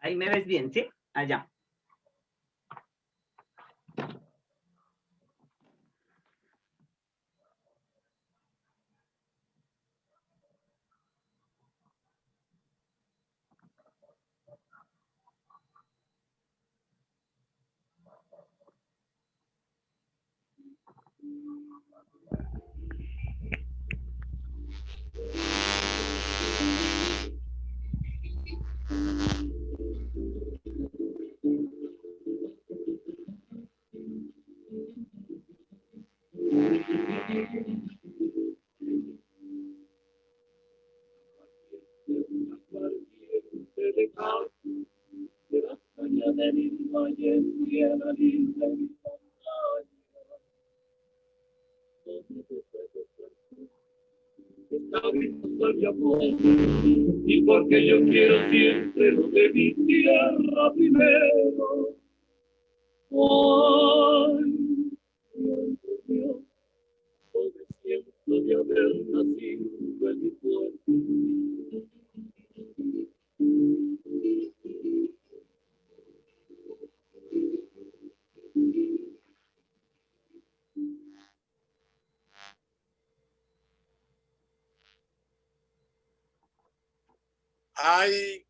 Ahí me ves bien, ¿sí? Allá. Y porque yo quiero siempre lo de mi tierra primero. Ay, Dios, hoy me siento de haber nacido en mi pueblo. Ay,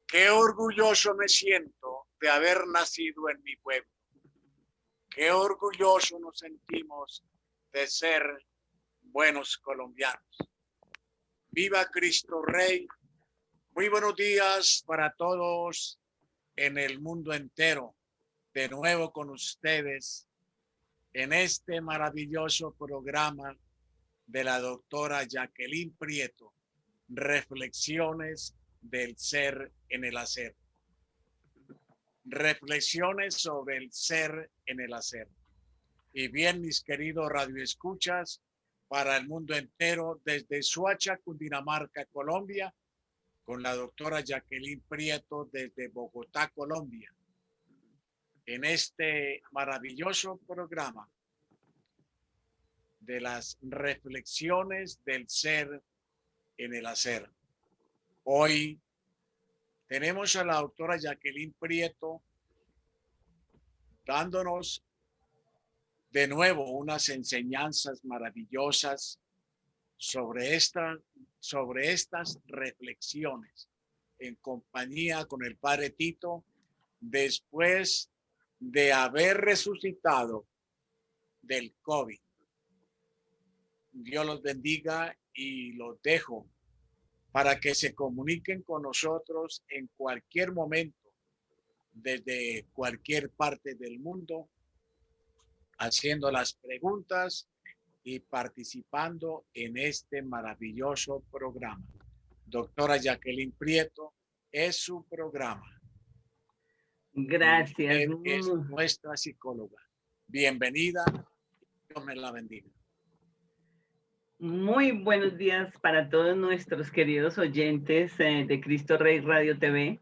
qué orgulloso me siento de haber nacido en mi pueblo. Qué orgulloso nos sentimos de ser buenos colombianos. Viva Cristo Rey. Muy buenos días para todos en el mundo entero. De nuevo con ustedes en este maravilloso programa de la doctora Jacqueline Prieto, Reflexiones del Ser en el Hacer. Reflexiones sobre el ser en el hacer. Y bien, mis queridos radioescuchas, para el mundo entero, desde Suacha, Cundinamarca, Colombia, con la doctora Jacqueline Prieto desde Bogotá, Colombia, en este maravilloso programa de las reflexiones del ser en el hacer. Hoy tenemos a la doctora Jacqueline Prieto dándonos de nuevo unas enseñanzas maravillosas sobre estas reflexiones en compañía con el Padre Tito después de haber resucitado del COVID. Dios los bendiga y los dejo para que se comuniquen con nosotros en cualquier momento, desde cualquier parte del mundo, haciendo las preguntas y participando en este maravilloso programa. Doctora Jacqueline Prieto, es su programa. Gracias. Usted es nuestra psicóloga. Bienvenida. Dios me la bendiga. Muy buenos días para todos nuestros queridos oyentes de Cristo Rey Radio TV.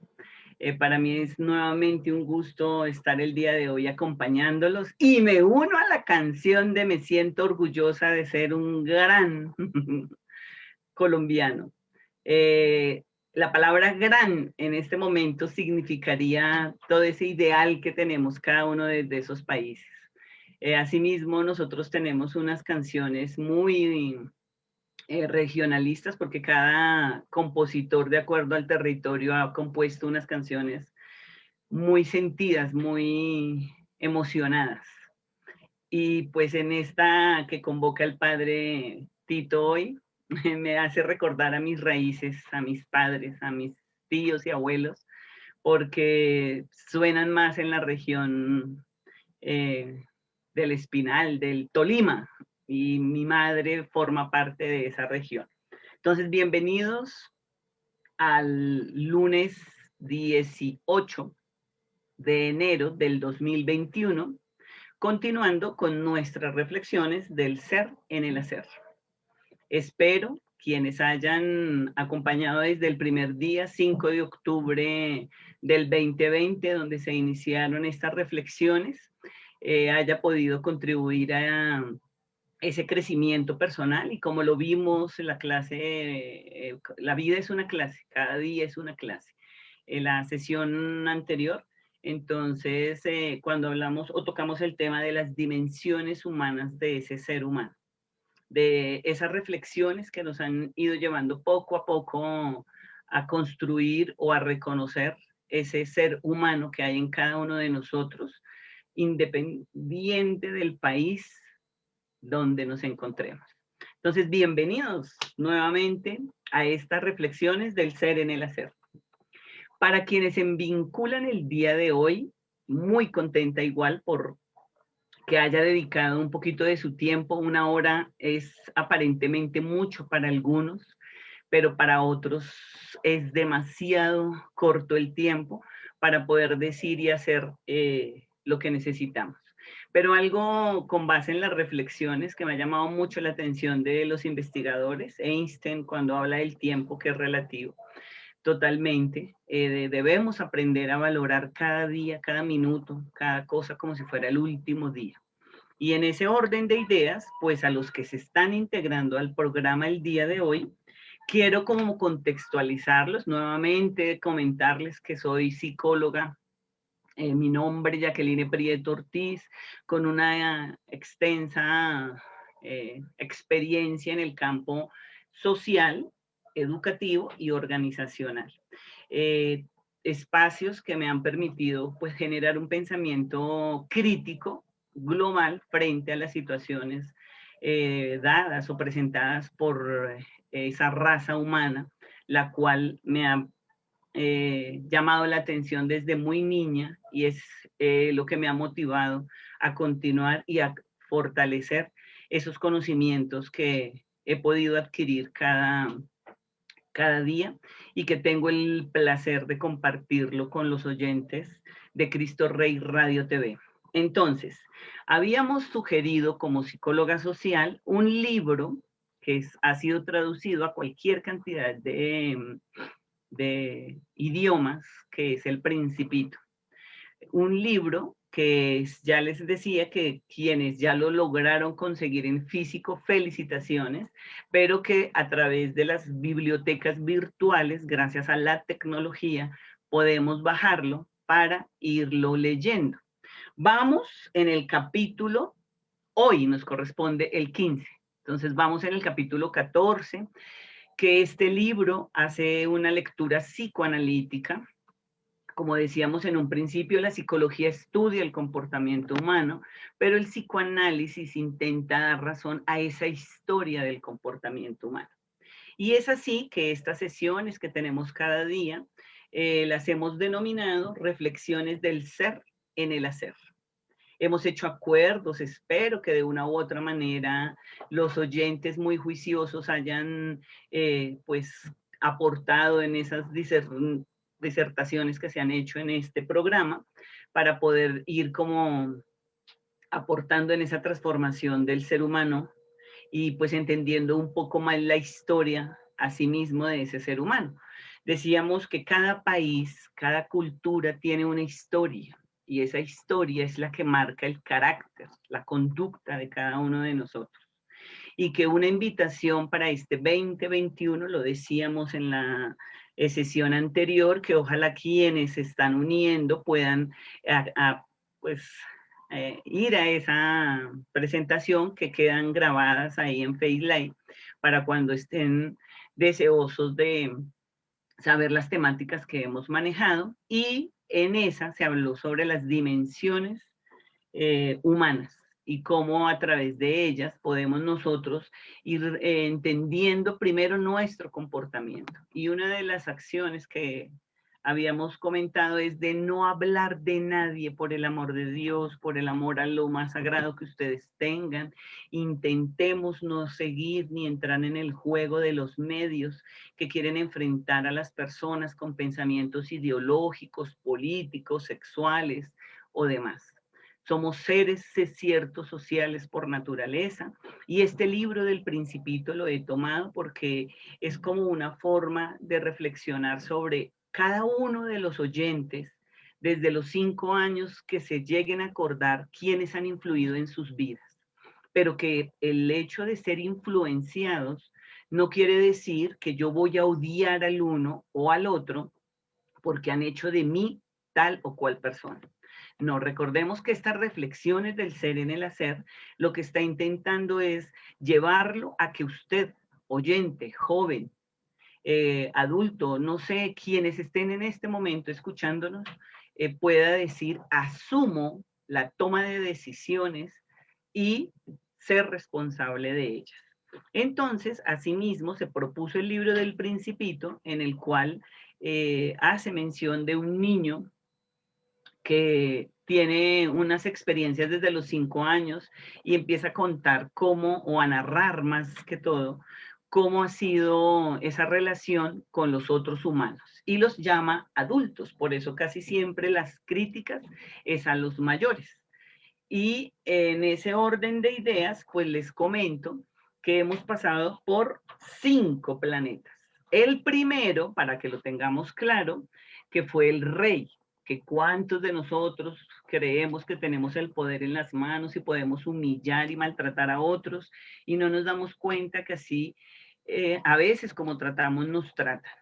Para mí es nuevamente un gusto estar el día de hoy acompañándolos y me uno a la canción de Me siento orgullosa de ser un gran colombiano. La palabra gran en este momento significaría todo ese ideal que tenemos cada uno de esos países. Asimismo, nosotros tenemos unas canciones muy regionalistas porque cada compositor de acuerdo al territorio ha compuesto unas canciones muy sentidas, muy emocionadas. Y pues en esta que convoca el padre Tito hoy, me hace recordar a mis raíces, a mis padres, a mis tíos y abuelos, porque suenan más en la región del Espinal, del Tolima, y mi madre forma parte de esa región. Entonces, bienvenidos al lunes 18 de enero del 2021, continuando con nuestras reflexiones del ser en el hacer. Espero quienes hayan acompañado desde el primer día, 5 de octubre del 2020, donde se iniciaron estas reflexiones, haya podido contribuir a ese crecimiento personal y como lo vimos en la clase, la vida es una clase, cada día es una clase. en la sesión anterior. Entonces, cuando hablamos o tocamos el tema de las dimensiones humanas de ese ser humano, de esas reflexiones que nos han ido llevando poco a poco a construir o a reconocer ese ser humano que hay en cada uno de nosotros, independiente del país donde nos encontremos. Entonces, bienvenidos nuevamente a estas reflexiones del ser en el hacer. Para quienes se vinculan el día de hoy, muy contenta igual por que haya dedicado un poquito de su tiempo. Una hora es aparentemente mucho para algunos, pero para otros es demasiado corto el tiempo para poder decir y hacer lo que necesitamos. Pero algo con base en las reflexiones que me ha llamado mucho la atención de los investigadores, Einstein cuando habla del tiempo que es relativo, totalmente, debemos aprender a valorar cada día, cada minuto, cada cosa como si fuera el último día. Y en ese orden de ideas, pues a los que se están integrando al programa el día de hoy, quiero como contextualizarlos nuevamente, comentarles que soy psicóloga. Mi nombre, Jacqueline Prieto Ortiz, con una extensa experiencia en el campo social, educativo y organizacional. Espacios que me han permitido pues, generar un pensamiento crítico, global, frente a las situaciones dadas o presentadas por esa raza humana, la cual me ha llamado la atención desde muy niña y es lo que me ha motivado a continuar y a fortalecer esos conocimientos que he podido adquirir cada día y que tengo el placer de compartirlo con los oyentes de Cristo Rey Radio TV. Entonces, habíamos sugerido como psicóloga social un libro que ha sido traducido a cualquier cantidad de idiomas, que es El Principito. Un libro que ya les decía que quienes ya lo lograron conseguir en físico, felicitaciones, pero que a través de las bibliotecas virtuales, gracias a la tecnología, podemos bajarlo para irlo leyendo. Vamos en el capítulo, hoy nos corresponde el 15, entonces vamos en el capítulo 14, que este libro hace una lectura psicoanalítica. Como decíamos en un principio, la psicología estudia el comportamiento humano, pero el psicoanálisis intenta dar razón a esa historia del comportamiento humano. Y es así que estas sesiones que tenemos cada día las hemos denominado reflexiones del ser en el hacer. Hemos hecho acuerdos, espero que de una u otra manera los oyentes muy juiciosos hayan pues aportado en esas disertaciones que se han hecho en este programa para poder ir como aportando en esa transformación del ser humano y pues entendiendo un poco más la historia a sí mismo de ese ser humano. Decíamos que cada país, cada cultura tiene una historia y esa historia es la que marca el carácter, la conducta de cada uno de nosotros. Y que una invitación para este 2021, lo decíamos en la sesión anterior, que ojalá quienes se están uniendo puedan pues, ir a esa presentación que quedan grabadas ahí en Face Live para cuando estén deseosos de saber las temáticas que hemos manejado, y en esa se habló sobre las dimensiones humanas y cómo a través de ellas podemos nosotros ir entendiendo primero nuestro comportamiento. Y una de las acciones que habíamos comentado es de no hablar de nadie, por el amor de Dios, por el amor a lo más sagrado que ustedes tengan. Intentemos no seguir ni entrar en el juego de los medios que quieren enfrentar a las personas con pensamientos ideológicos, políticos, sexuales o demás. Somos seres ciertos sociales por naturaleza, y este libro del Principito lo he tomado porque es como una forma de reflexionar sobre cada uno de los oyentes desde los 5 años, que se lleguen a acordar quiénes han influido en sus vidas, pero que el hecho de ser influenciados no quiere decir que yo voy a odiar al uno o al otro porque han hecho de mí tal o cual persona. No, recordemos que estas reflexiones del ser en el hacer, lo que está intentando es llevarlo a que usted, oyente, joven, adulto, no sé, quienes estén en este momento escuchándonos, pueda decir, asumo la toma de decisiones y ser responsable de ellas. Entonces, asimismo, se propuso el libro del Principito, en el cual hace mención de un niño que tiene unas experiencias desde los 5 años y empieza a contar cómo, o a narrar más que todo, cómo ha sido esa relación con los otros humanos. Y los llama adultos, por eso casi siempre las críticas es a los mayores. Y en ese orden de ideas, pues les comento que hemos pasado por 5 planetas. El primero, para que lo tengamos claro, que fue el rey, que cuántos de nosotros creemos que tenemos el poder en las manos y podemos humillar y maltratar a otros y no nos damos cuenta que así a veces como tratamos nos tratan.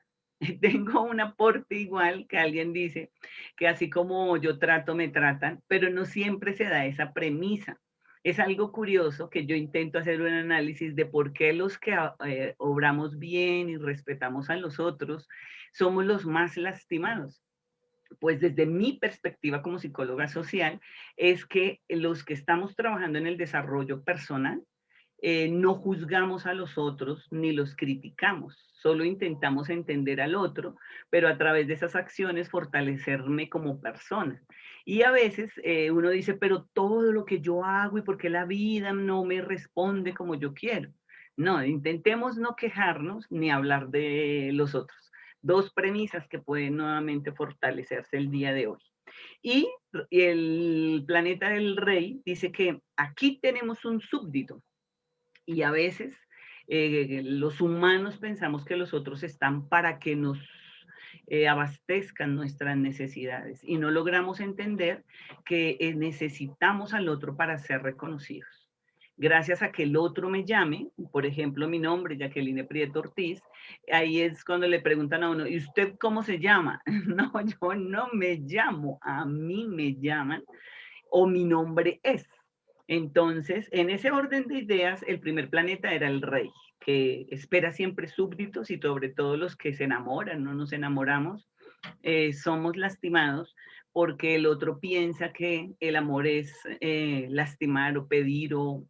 Tengo un aporte igual que alguien dice que así como yo trato, me tratan, pero no siempre se da esa premisa. Es algo curioso que yo intento hacer un análisis de por qué los que obramos bien y respetamos a los otros somos los más lastimados. Pues desde mi perspectiva como psicóloga social, es que los que estamos trabajando en el desarrollo personal, no juzgamos a los otros ni los criticamos, solo intentamos entender al otro, pero a través de esas acciones fortalecerme como persona. Y a veces uno dice, pero todo lo que yo hago y por qué la vida no me responde como yo quiero. No, intentemos no quejarnos ni hablar de los otros. 2 premisas que pueden nuevamente fortalecerse el día de hoy. Y el planeta del rey dice que aquí tenemos un súbdito, y a veces los humanos pensamos que los otros están para que nos abastezcan nuestras necesidades y no logramos entender que necesitamos al otro para ser reconocidos. Gracias a que el otro me llame, por ejemplo, mi nombre, Jacqueline Prieto Ortiz, ahí es cuando le preguntan a uno, ¿y usted cómo se llama? No, yo no me llamo, a mí me llaman o mi nombre es. Entonces, en ese orden de ideas, el primer planeta era el rey, que espera siempre súbditos y sobre todo los que se enamoran, no nos enamoramos, somos lastimados porque el otro piensa que el amor es lastimar o pedir o...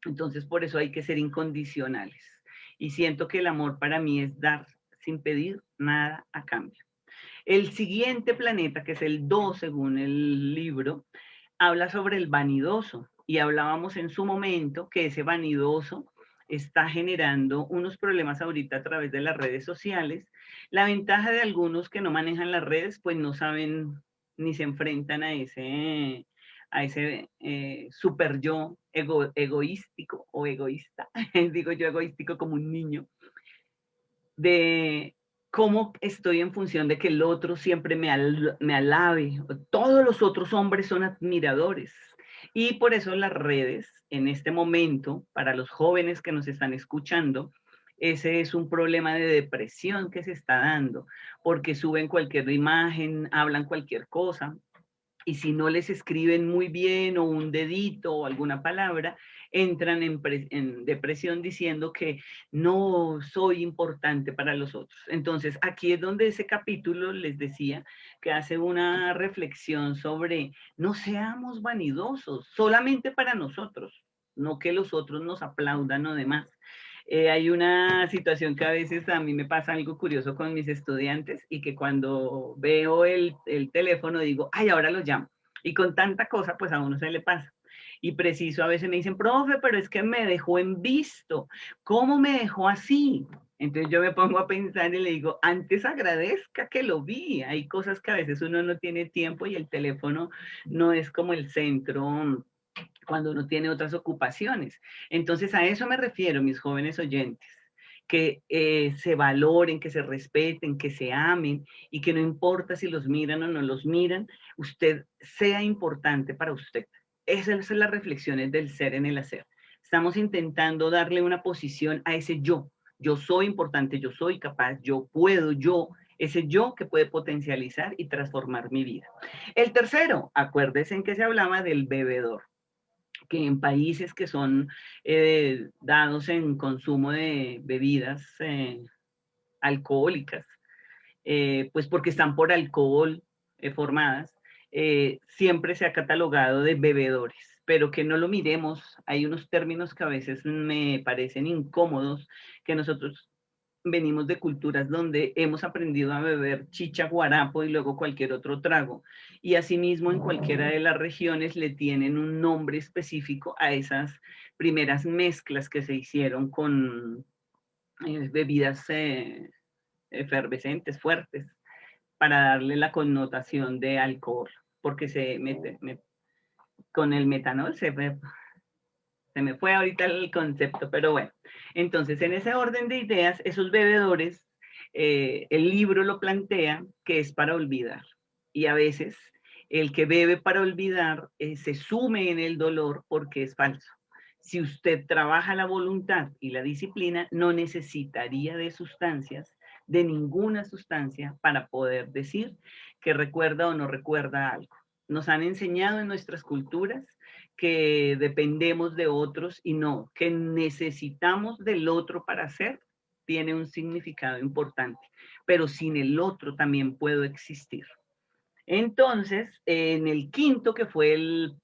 Entonces, por eso hay que ser incondicionales. Y siento que el amor para mí es dar sin pedir nada a cambio. El siguiente planeta, que es el 2 según el libro, habla sobre el vanidoso y hablábamos en su momento que ese vanidoso está generando unos problemas ahorita a través de las redes sociales. La ventaja de algunos que no manejan las redes, pues no saben ni se enfrentan a ese super yo egoístico o egoísta, digo yo egoístico como un niño, de cómo estoy en función de que el otro siempre me alabe. Todos los otros hombres son admiradores. Y por eso las redes, en este momento, para los jóvenes que nos están escuchando, ese es un problema de depresión que se está dando, porque suben cualquier imagen, hablan cualquier cosa, y si no les escriben muy bien o un dedito o alguna palabra, entran en depresión diciendo que no soy importante para los otros. Entonces, aquí es donde ese capítulo les decía que hace una reflexión sobre no seamos vanidosos, solamente para nosotros, no que los otros nos aplaudan o demás. Hay una situación que a veces a mí me pasa algo curioso con mis estudiantes y que cuando veo el teléfono digo, ay, ahora lo llamo. Y con tanta cosa, pues a uno se le pasa. Y preciso, a veces me dicen, profe, pero es que me dejó en visto. ¿Cómo me dejó así? Entonces yo me pongo a pensar y le digo, antes agradezca que lo vi. Hay cosas que a veces uno no tiene tiempo y el teléfono no es como el centro cuando uno tiene otras ocupaciones. Entonces a eso me refiero, mis jóvenes oyentes, que se valoren, que se respeten, que se amen y que no importa si los miran o no los miran, usted sea importante para usted. Esas son las reflexiones del ser en el hacer. Estamos intentando darle una posición a ese yo. Yo soy importante, yo soy capaz, yo puedo, yo ese yo que puede potencializar y transformar mi vida. El tercero, acuérdense en que se hablaba del bebedor, que en países que son dados en consumo de bebidas alcohólicas, pues porque están por alcohol formadas, siempre se ha catalogado de bebedores, pero que no lo miremos. Hay unos términos que a veces me parecen incómodos, que nosotros venimos de culturas donde hemos aprendido a beber chicha, guarapo y luego cualquier otro trago. Y asimismo en cualquiera de las regiones le tienen un nombre específico a esas primeras mezclas que se hicieron con bebidas efervescentes, fuertes, para darle la connotación de alcohol, porque con el metanol se me fue ahorita el concepto, pero bueno. Entonces, en ese orden de ideas, esos bebedores, el libro lo plantea que es para olvidar. Y a veces el que bebe para olvidar se sume en el dolor porque es falso. Si usted trabaja la voluntad y la disciplina, no necesitaría de sustancias, de ninguna sustancia, para poder decir que recuerda o no recuerda algo. Nos han enseñado en nuestras culturas que dependemos de otros y no, que necesitamos del otro para ser, tiene un significado importante, pero sin el otro también puedo existir. Entonces, en el quinto, que fue el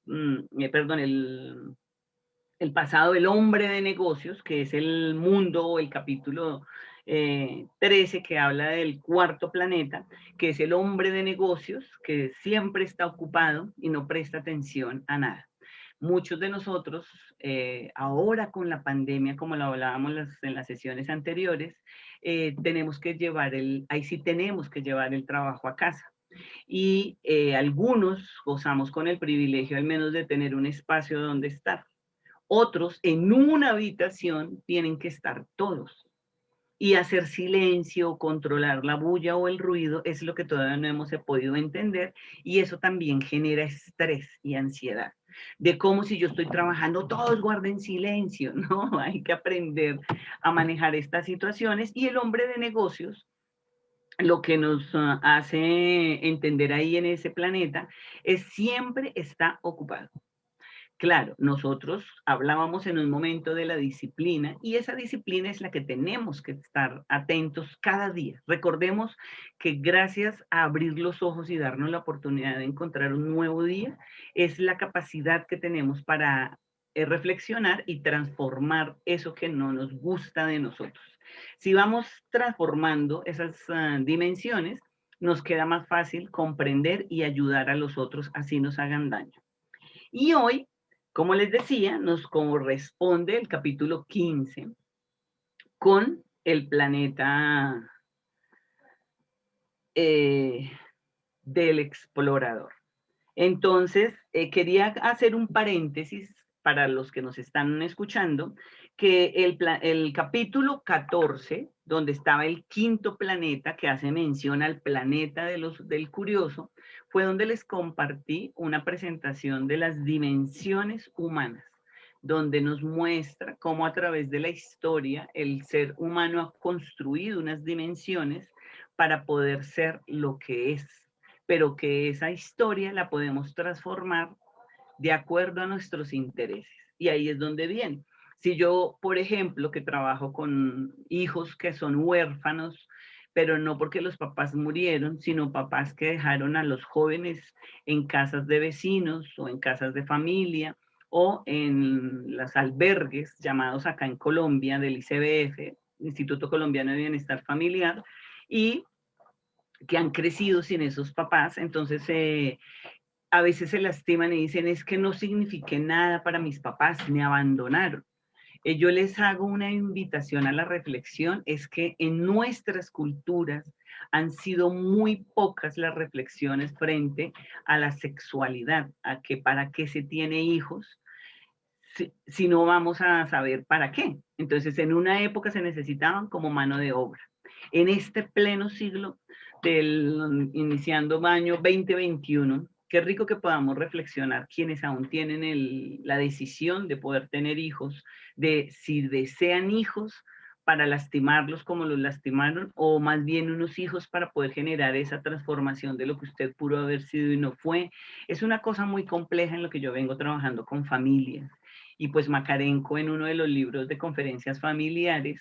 pasado, el hombre de negocios, que es el mundo o el capítulo 13, que habla del cuarto planeta, que es el hombre de negocios, que siempre está ocupado y no presta atención a nada. Muchos de nosotros, ahora con la pandemia, como lo hablábamos en las sesiones anteriores, tenemos que llevar ahí sí tenemos que llevar el trabajo a casa. Y algunos gozamos con el privilegio al menos de tener un espacio donde estar. Otros en una habitación tienen que estar todos. Y hacer silencio, controlar la bulla o el ruido es lo que todavía no hemos podido entender, y eso también genera estrés y ansiedad. De cómo si yo estoy trabajando, todos guarden silencio, ¿no? Hay que aprender a manejar estas situaciones, y el hombre de negocios lo que nos hace entender ahí en ese planeta es siempre está ocupado. Claro, nosotros hablábamos en un momento de la disciplina, y esa disciplina es la que tenemos que estar atentos cada día. Recordemos que gracias a abrir los ojos y darnos la oportunidad de encontrar un nuevo día, es la capacidad que tenemos para reflexionar y transformar eso que no nos gusta de nosotros. Si vamos transformando esas dimensiones, nos queda más fácil comprender y ayudar a los otros, así nos hagan daño. Y hoy, como les decía, nos corresponde el capítulo 15 con el planeta del explorador. Entonces, quería hacer un paréntesis para los que nos están escuchando, que el capítulo 14, donde estaba el quinto planeta, que hace mención al planeta del curioso, fue donde les compartí una presentación de las dimensiones humanas, donde nos muestra cómo a través de la historia el ser humano ha construido unas dimensiones para poder ser lo que es, pero que esa historia la podemos transformar de acuerdo a nuestros intereses. Y ahí es donde viene. Si yo, por ejemplo, que trabajo con hijos que son huérfanos, pero no porque los papás murieron, sino papás que dejaron a los jóvenes en casas de vecinos o en casas de familia o en los albergues llamados acá en Colombia del ICBF, Instituto Colombiano de Bienestar Familiar, y que han crecido sin esos papás. Entonces a veces se lastiman y dicen, es que no signifiqué nada para mis papás, me abandonaron. Yo les hago una invitación a la reflexión, es que en nuestras culturas han sido muy pocas las reflexiones frente a la sexualidad, a que para qué se tiene hijos, si no vamos a saber para qué. Entonces, en una época se necesitaban como mano de obra. En este pleno siglo, iniciando año 2021, qué rico que podamos reflexionar quienes aún tienen la decisión de poder tener hijos, de si desean hijos, para lastimarlos como los lastimaron, o más bien unos hijos para poder generar esa transformación de lo que usted pudo haber sido y no fue. Es una cosa muy compleja en lo que yo vengo trabajando con familias. Y pues Makarenko, en uno de los libros de conferencias familiares,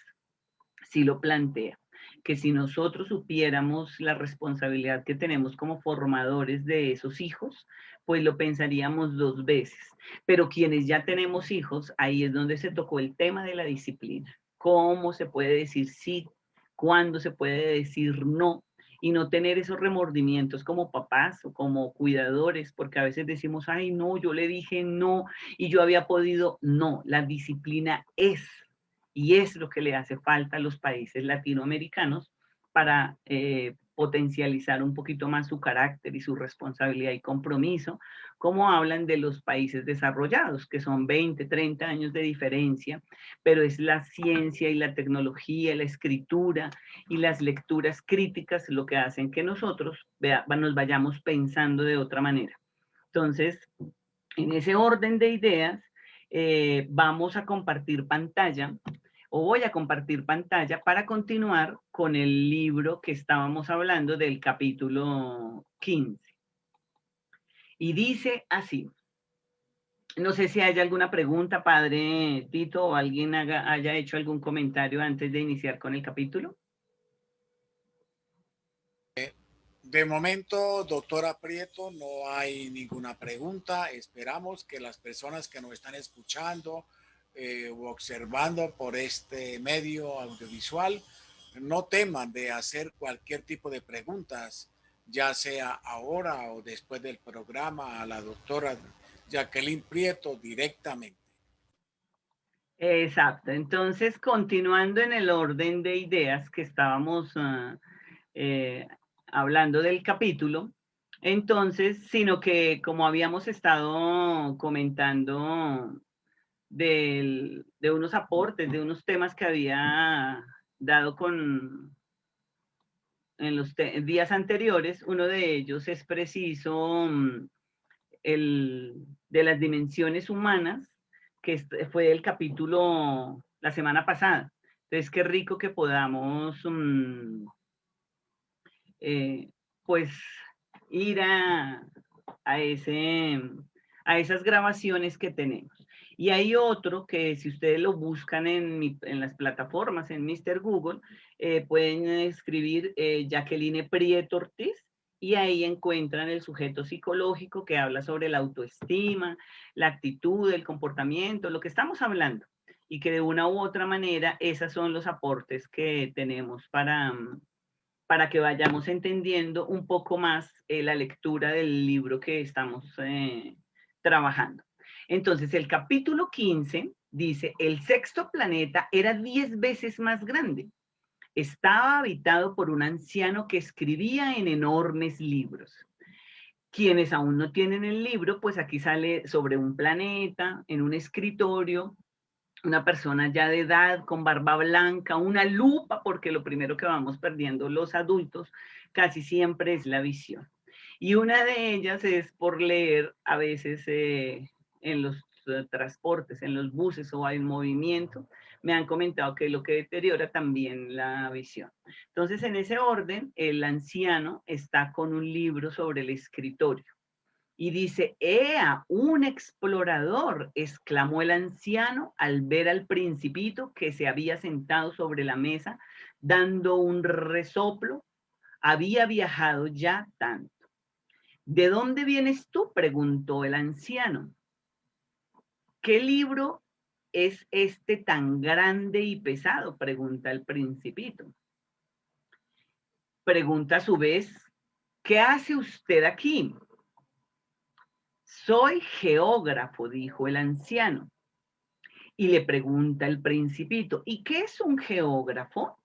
sí lo plantea, que si nosotros supiéramos la responsabilidad que tenemos como formadores de esos hijos, pues lo pensaríamos dos veces. Pero quienes ya tenemos hijos, ahí es donde se tocó el tema de la disciplina. ¿Cómo se puede decir sí? ¿Cuándo se puede decir no? Y no tener esos remordimientos como papás o como cuidadores, porque a veces decimos, ay, no, yo le dije no y yo había podido. No, la disciplina es, y es lo que le hace falta a los países latinoamericanos para potencializar un poquito más su carácter y su responsabilidad y compromiso, como hablan de los países desarrollados, que son 20, 30 años de diferencia, pero es la ciencia y la tecnología, la escritura y las lecturas críticas lo que hacen que nosotros nos vayamos pensando de otra manera. Entonces, en ese orden de ideas, vamos a compartir pantalla, o voy a compartir pantalla para continuar con el libro que estábamos hablando del capítulo 15. Y dice así, no sé si hay alguna pregunta, padre Tito, o alguien haya hecho algún comentario antes de iniciar con el capítulo. De momento, doctora Prieto, no hay ninguna pregunta. Esperamos que las personas que nos están escuchando o observando por este medio audiovisual no teman de hacer cualquier tipo de preguntas, ya sea ahora o después del programa, a la doctora Jacqueline Prieto directamente. Exacto. Entonces, continuando en el orden de ideas que estábamos hablando del capítulo, entonces, sino que como habíamos estado comentando de unos aportes, de unos temas que había dado en los días anteriores, uno de ellos es preciso de las dimensiones humanas, que fue el capítulo la semana pasada. Entonces, qué rico que podamos pues ir a esas grabaciones que tenemos. Y hay otro que si ustedes lo buscan en las plataformas, en Mr. Google, pueden escribir Jacqueline Prieto Ortiz, y ahí encuentran el sujeto psicológico que habla sobre la autoestima, la actitud, el comportamiento, lo que estamos hablando. Y que de una u otra manera, esos son los aportes que tenemos para que vayamos entendiendo un poco más la lectura del libro que estamos trabajando. Entonces, el capítulo 15 dice, el sexto planeta era 10 veces más grande. Estaba habitado por un anciano que escribía en enormes libros. Quienes aún no tienen el libro, pues aquí sale sobre un planeta, en un escritorio, una persona ya de edad, con barba blanca, una lupa, porque lo primero que vamos perdiendo los adultos casi siempre es la visión. Y una de ellas es por leer a veces en los transportes, en los buses o hay movimiento, me han comentado que es lo que deteriora también la visión. Entonces, en ese orden, el anciano está con un libro sobre el escritorio. Y dice, ¡ea, un explorador! Exclamó el anciano al ver al principito que se había sentado sobre la mesa, dando un resoplo. Había viajado ya tanto. ¿De dónde vienes tú? Preguntó el anciano. ¿Qué libro es este tan grande y pesado? Pregunta el principito. Pregunta a su vez, ¿qué hace usted aquí? Soy geógrafo, dijo el anciano. Y le pregunta el principito, ¿y qué es un geógrafo?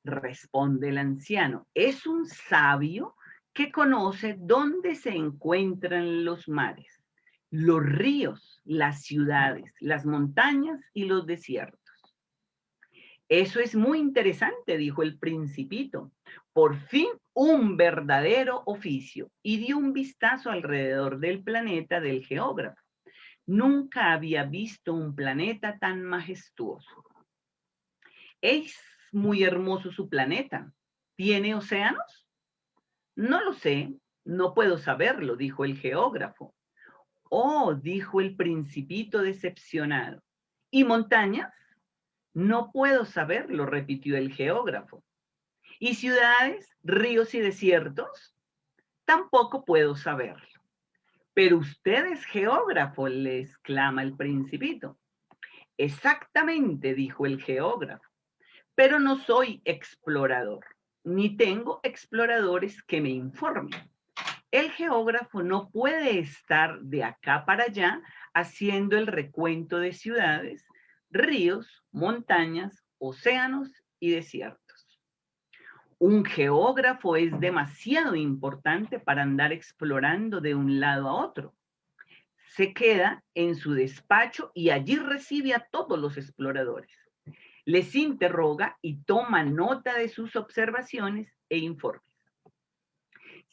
Responde el anciano, es un sabio que conoce dónde se encuentran los mares, los ríos, las ciudades, las montañas y los desiertos. Eso es muy interesante, dijo el principito. Por fin un verdadero oficio. Y dio un vistazo alrededor del planeta del geógrafo. Nunca había visto un planeta tan majestuoso. Es muy hermoso su planeta. ¿Tiene océanos? No lo sé, no puedo saberlo, dijo el geógrafo. Oh, dijo el principito decepcionado. ¿Y montañas? No puedo saberlo, repitió el geógrafo. ¿Y ciudades, ríos y desiertos? Tampoco puedo saberlo. Pero usted es geógrafo, le exclama el principito. Exactamente, dijo el geógrafo, pero no soy explorador, ni tengo exploradores que me informen. El geógrafo no puede estar de acá para allá haciendo el recuento de ciudades, ríos, montañas, océanos y desiertos. Un geógrafo es demasiado importante para andar explorando de un lado a otro. Se queda en su despacho y allí recibe a todos los exploradores. Les interroga y toma nota de sus observaciones e informes.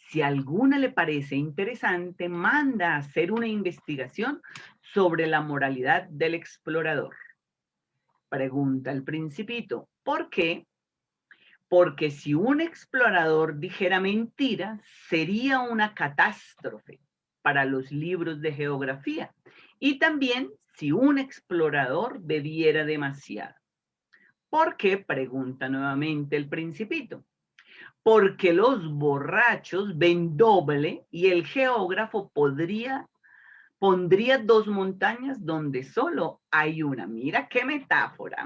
Si alguna le parece interesante, manda a hacer una investigación sobre la moralidad del explorador. Pregunta el principito, ¿por qué? Porque si un explorador dijera mentiras, sería una catástrofe para los libros de geografía. Y también si un explorador bebiera demasiado. ¿Por qué? Pregunta nuevamente el principito. Porque los borrachos ven doble y el geógrafo pondría dos montañas donde solo hay una. Mira qué metáfora.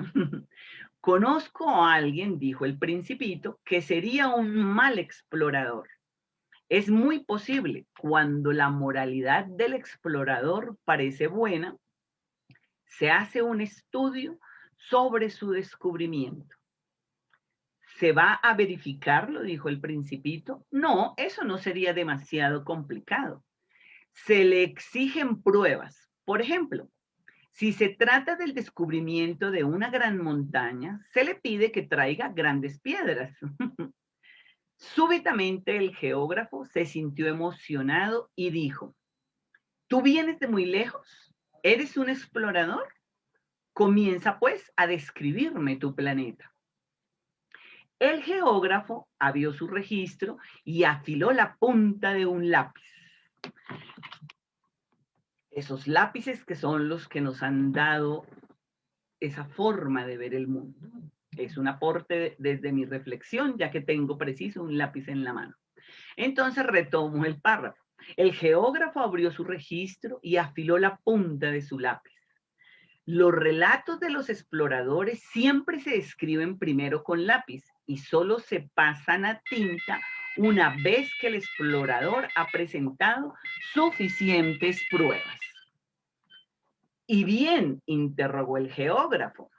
Conozco a alguien, dijo el principito, que sería un mal explorador. Es muy posible, cuando la moralidad del explorador parece buena, se hace un estudio sobre su descubrimiento. ¿Se va a verificarlo? Dijo el principito. No, eso no sería demasiado complicado. Se le exigen pruebas. Por ejemplo, si se trata del descubrimiento de una gran montaña, se le pide que traiga grandes piedras. Súbitamente el geógrafo se sintió emocionado y dijo, ¿tú vienes de muy lejos? ¿Eres un explorador? Comienza pues a describirme tu planeta. El geógrafo abrió su registro y afiló la punta de un lápiz. Esos lápices que son los que nos han dado esa forma de ver el mundo. Es un aporte desde mi reflexión, ya que tengo preciso un lápiz en la mano. Entonces retomo el párrafo. El geógrafo abrió su registro y afiló la punta de su lápiz. Los relatos de los exploradores siempre se escriben primero con lápiz y solo se pasan a tinta una vez que el explorador ha presentado suficientes pruebas. ¿Y bien? Interrogó el geógrafo.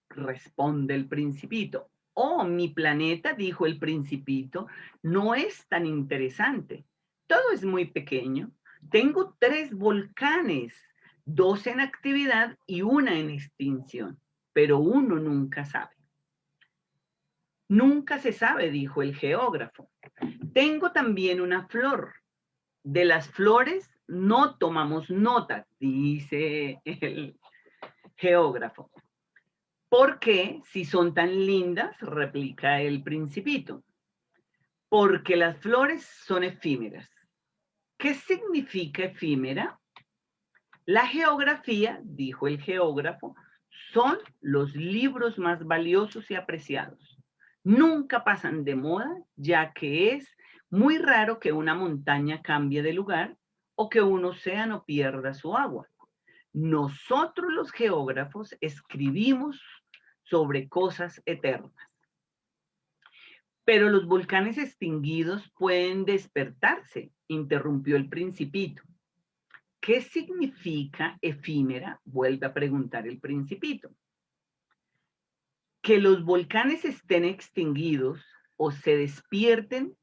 Responde el principito. Oh, mi planeta, dijo el principito, no es tan interesante. Todo es muy pequeño. Tengo 3 volcanes, 2 en actividad y 1 en extinción, pero uno nunca sabe. Nunca se sabe, dijo el geógrafo. Tengo también una flor. De las flores no tomamos nota, dice el geógrafo. ¿Por qué, si son tan lindas? Replica el principito. Porque las flores son efímeras. ¿Qué significa efímera? La geografía, dijo el geógrafo, son los libros más valiosos y apreciados. Nunca pasan de moda, ya que es muy raro que una montaña cambie de lugar o que un océano pierda su agua. Nosotros los geógrafos escribimos sobre cosas eternas. Pero los volcanes extinguidos pueden despertarse, interrumpió el principito. ¿Qué significa efímera? Vuelve a preguntar el principito. Que los volcanes estén extinguidos o se despierten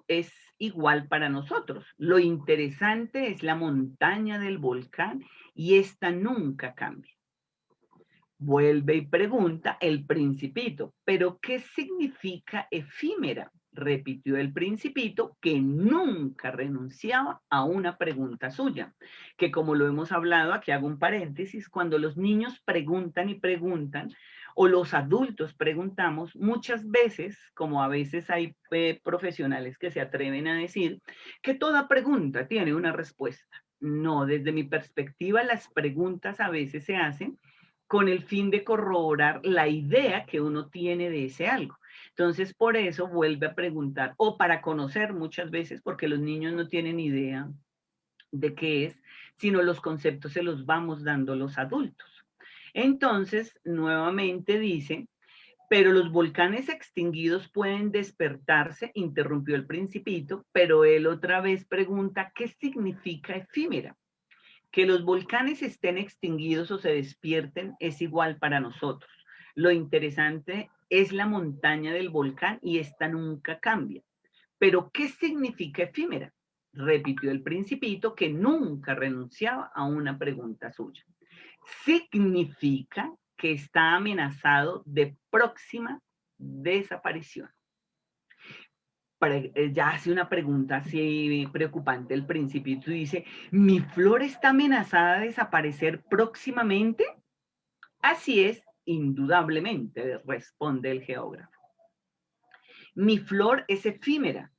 es igual para nosotros. Lo interesante es la montaña del volcán y esta nunca cambia. Vuelve y pregunta el principito, ¿pero qué significa efímera? repitió el Principito, que nunca renunciaba a una pregunta suya, que como lo hemos hablado, aquí hago un paréntesis, cuando los niños preguntan y preguntan, o los adultos preguntamos, muchas veces, como a veces hay profesionales que se atreven a decir, que toda pregunta tiene una respuesta. No, desde mi perspectiva, las preguntas a veces se hacen con el fin de corroborar la idea que uno tiene de ese algo. Entonces, por eso vuelve a preguntar, o para conocer muchas veces, porque los niños no tienen idea de qué es, sino los conceptos se los vamos dando los adultos. Entonces, nuevamente dice, pero los volcanes extinguidos pueden despertarse, interrumpió el Principito, pero él otra vez pregunta, ¿qué significa efímera? Que los volcanes estén extinguidos o se despierten es igual para nosotros. Lo interesante es la montaña del volcán y esta nunca cambia. Pero, ¿qué significa efímera? Repitió el Principito, que nunca renunciaba a una pregunta suya. Significa que está amenazado de próxima desaparición. Ya hace una pregunta así preocupante el Principito y dice, ¿mi flor está amenazada de desaparecer próximamente? Así es, indudablemente, responde el geógrafo. Mi flor es efímera,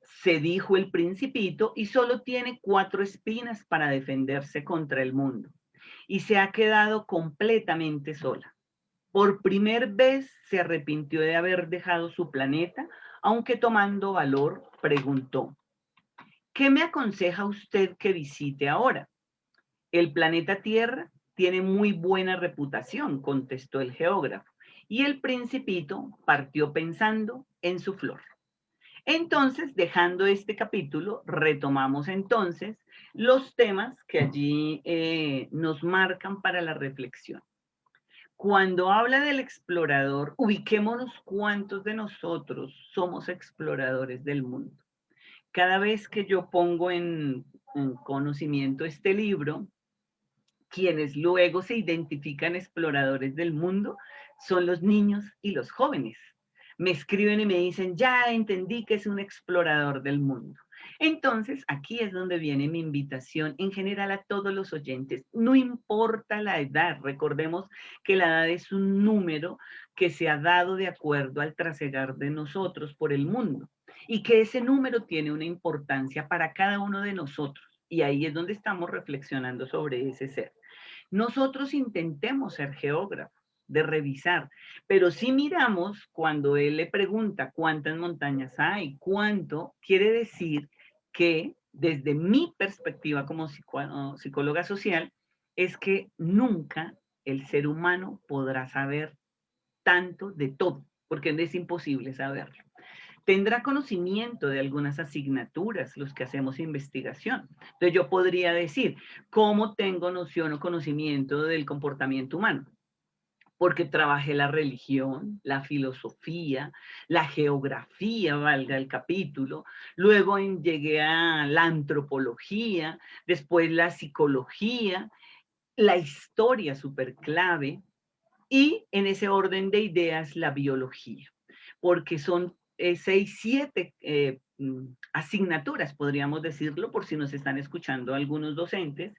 se dijo el Principito, y solo tiene 4 espinas para defenderse contra el mundo, y se ha quedado completamente sola. Por primera vez se arrepintió de haber dejado su planeta, aunque tomando valor preguntó, ¿qué me aconseja usted que visite ahora? El planeta Tierra tiene muy buena reputación, contestó el geógrafo, y el Principito partió pensando en su flor. Entonces, dejando este capítulo, retomamos entonces los temas que allí nos marcan para la reflexión. Cuando habla del explorador, ubiquémonos cuántos de nosotros somos exploradores del mundo. Cada vez que yo pongo en conocimiento este libro, quienes luego se identifican exploradores del mundo son los niños y los jóvenes. Me escriben y me dicen, ya entendí que es un explorador del mundo. Entonces, aquí es donde viene mi invitación en general a todos los oyentes. No importa la edad, recordemos que la edad es un número que se ha dado de acuerdo al trasegar de nosotros por el mundo y que ese número tiene una importancia para cada uno de nosotros. Y ahí es donde estamos reflexionando sobre ese ser. Nosotros intentemos ser geógrafos, de revisar, pero si miramos cuando él le pregunta cuántas montañas hay, cuánto, quiere decir que desde mi perspectiva como psicóloga social, es que nunca el ser humano podrá saber tanto de todo, porque es imposible saberlo. Tendrá conocimiento de algunas asignaturas, los que hacemos investigación. Entonces yo podría decir, ¿cómo tengo noción o conocimiento del comportamiento humano? Porque trabajé la religión, la filosofía, la geografía, valga el capítulo, luego llegué a la antropología, después la psicología, la historia súper clave, y en ese orden de ideas la biología, porque son 6, 7 asignaturas, podríamos decirlo, por si nos están escuchando algunos docentes,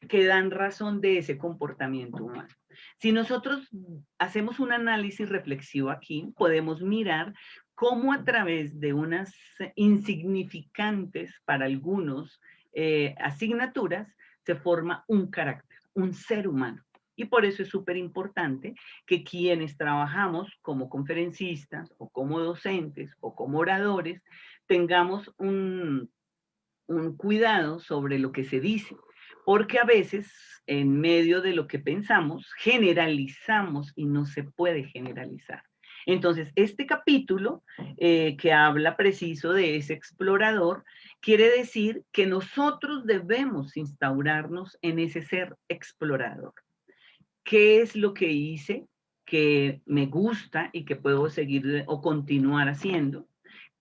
que dan razón de ese comportamiento humano. Si nosotros hacemos un análisis reflexivo aquí, podemos mirar cómo a través de unas insignificantes para algunos asignaturas se forma un carácter, un ser humano. Y por eso es súper importante que quienes trabajamos como conferencistas o como docentes o como oradores tengamos un cuidado sobre lo que se dice, porque a veces en medio de lo que pensamos generalizamos y no se puede generalizar. Entonces, este capítulo que habla preciso de ese explorador, quiere decir que nosotros debemos instaurarnos en ese ser explorador. ¿Qué es lo que hice que me gusta y que puedo seguir o continuar haciendo?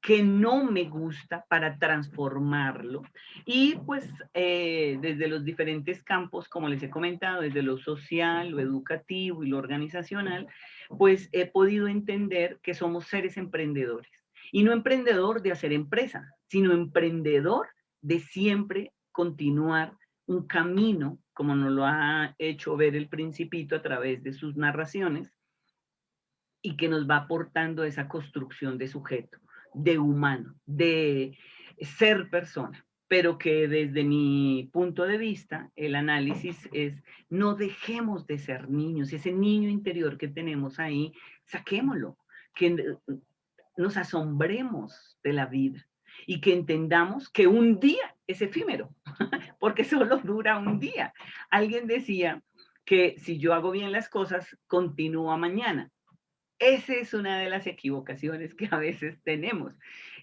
Que no me gusta para transformarlo. Y pues desde los diferentes campos, como les he comentado, desde lo social, lo educativo y lo organizacional, pues he podido entender que somos seres emprendedores Y no emprendedor de hacer empresa, sino emprendedor de siempre continuar un camino, como nos lo ha hecho ver el Principito a través de sus narraciones, y que nos va aportando esa construcción de sujeto, de humano, de ser persona, pero que desde mi punto de vista, el análisis es, no dejemos de ser niños, ese niño interior que tenemos ahí, saquémoslo, que nos asombremos de la vida y que entendamos que un día es efímero, porque solo dura un día. Alguien decía que si yo hago bien las cosas, continúa mañana. Esa es una de las equivocaciones que a veces tenemos.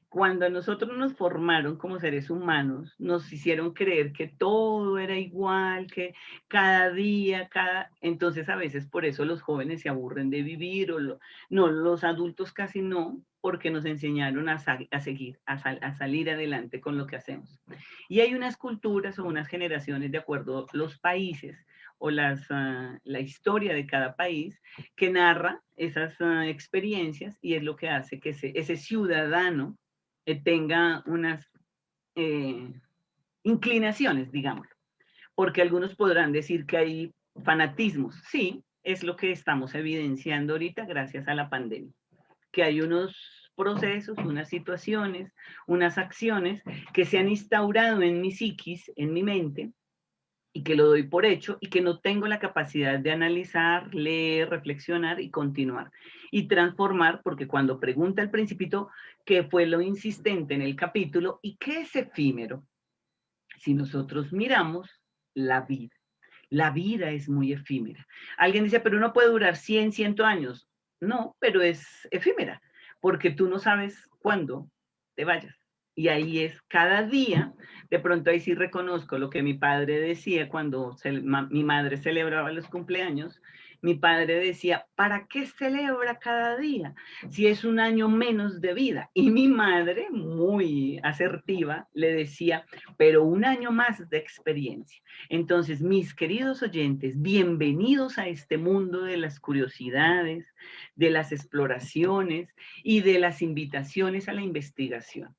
Cuando a nosotros nos formaron como seres humanos, nos hicieron creer que todo era igual, que cada día, Entonces a veces por eso los jóvenes se aburren de vivir, no, los adultos casi no, porque nos enseñaron a seguir, a salir adelante con lo que hacemos. Y hay unas culturas o unas generaciones, de acuerdo a los países o la historia de cada país, que narra esas experiencias y es lo que hace que ese ciudadano tenga unas inclinaciones, digamos, porque algunos podrán decir que hay fanatismos. Sí, es lo que estamos evidenciando ahorita gracias a la pandemia, que hay unos procesos, unas situaciones, unas acciones que se han instaurado en mi psiquis, en mi mente, y que lo doy por hecho y que no tengo la capacidad de analizar, leer, reflexionar y continuar y transformar, porque cuando pregunta el Principito qué fue lo insistente en el capítulo y qué es efímero, si nosotros miramos la vida es muy efímera. Alguien dice, pero uno puede durar 100, 100 años. No, pero es efímera, porque tú no sabes cuándo te vayas. Y ahí es cada día, de pronto ahí sí reconozco lo que mi padre decía cuando mi madre celebraba los cumpleaños. Mi padre decía, ¿para qué celebra cada día si es un año menos de vida? Y mi madre, muy asertiva, le decía, pero un año más de experiencia. Entonces, mis queridos oyentes, bienvenidos a este mundo de las curiosidades, de las exploraciones y de las invitaciones a la investigación.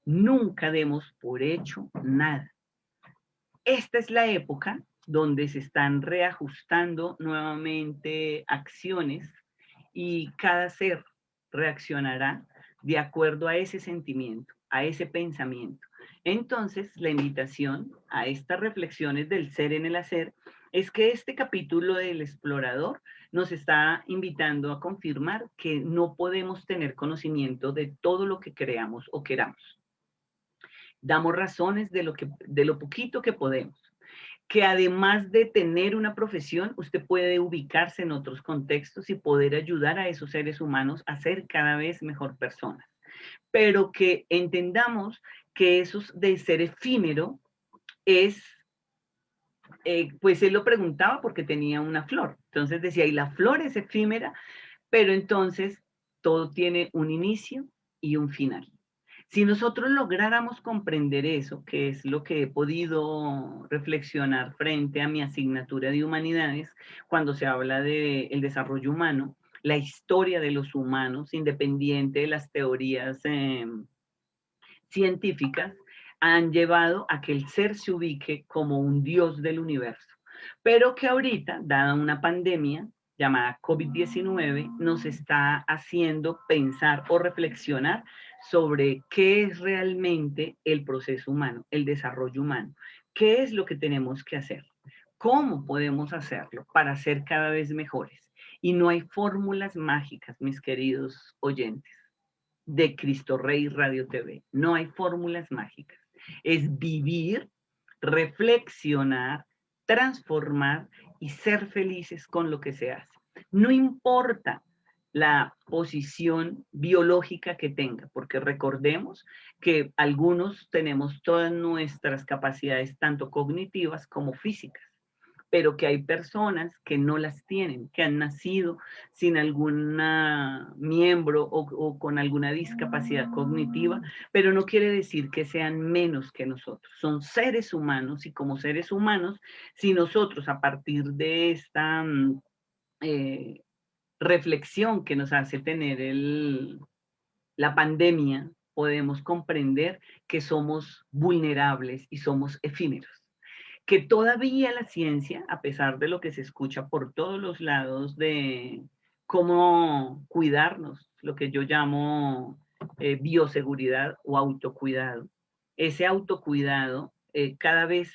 Nunca demos por hecho nada. Esta es la época donde se están reajustando nuevamente acciones y cada ser reaccionará de acuerdo a ese sentimiento, a ese pensamiento. Entonces, la invitación a estas reflexiones del ser en el hacer es que este capítulo del explorador nos está invitando a confirmar que no podemos tener conocimiento de todo lo que creamos o queramos. Damos razones de lo poquito que podemos, que además de tener una profesión, usted puede ubicarse en otros contextos y poder ayudar a esos seres humanos a ser cada vez mejor personas. Pero que entendamos que eso de ser efímero es, pues él lo preguntaba porque tenía una flor. Entonces decía, y la flor es efímera, pero entonces todo tiene un inicio y un final. Si nosotros lográramos comprender eso, que es lo que he podido reflexionar frente a mi asignatura de humanidades, cuando se habla del desarrollo humano, la historia de los humanos, independiente de las teorías científicas, han llevado a que el ser se ubique como un dios del universo. Pero que ahorita, dada una pandemia llamada COVID-19, nos está haciendo pensar o reflexionar sobre qué es realmente el proceso humano, el desarrollo humano, qué es lo que tenemos que hacer, cómo podemos hacerlo para ser cada vez mejores. Y no hay fórmulas mágicas, mis queridos oyentes de Cristo Rey Radio TV. No hay fórmulas mágicas. Es vivir, reflexionar, transformar y ser felices con lo que se hace. No importa la posición biológica que tenga, porque recordemos que algunos tenemos todas nuestras capacidades, tanto cognitivas como físicas, pero que hay personas que no las tienen, que han nacido sin algún miembro o con alguna discapacidad cognitiva, pero no quiere decir que sean menos que nosotros. Son seres humanos y como seres humanos, si nosotros a partir de esta reflexión que nos hace tener la pandemia, podemos comprender que somos vulnerables y somos efímeros. Que todavía la ciencia, a pesar de lo que se escucha por todos los lados de cómo cuidarnos, lo que yo llamo bioseguridad o autocuidado, ese autocuidado cada vez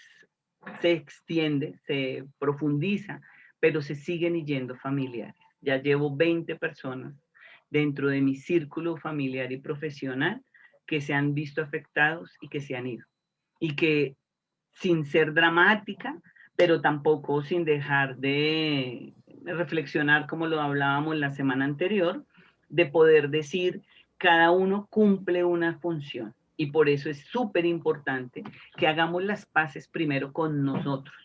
se extiende, se profundiza, pero se siguen yendo familiares. Ya llevo 20 personas dentro de mi círculo familiar y profesional que se han visto afectados y que se han ido. Y que sin ser dramática, pero tampoco sin dejar de reflexionar, como lo hablábamos la semana anterior, de poder decir, cada uno cumple una función. Y por eso es súper importante que hagamos las paces primero con nosotros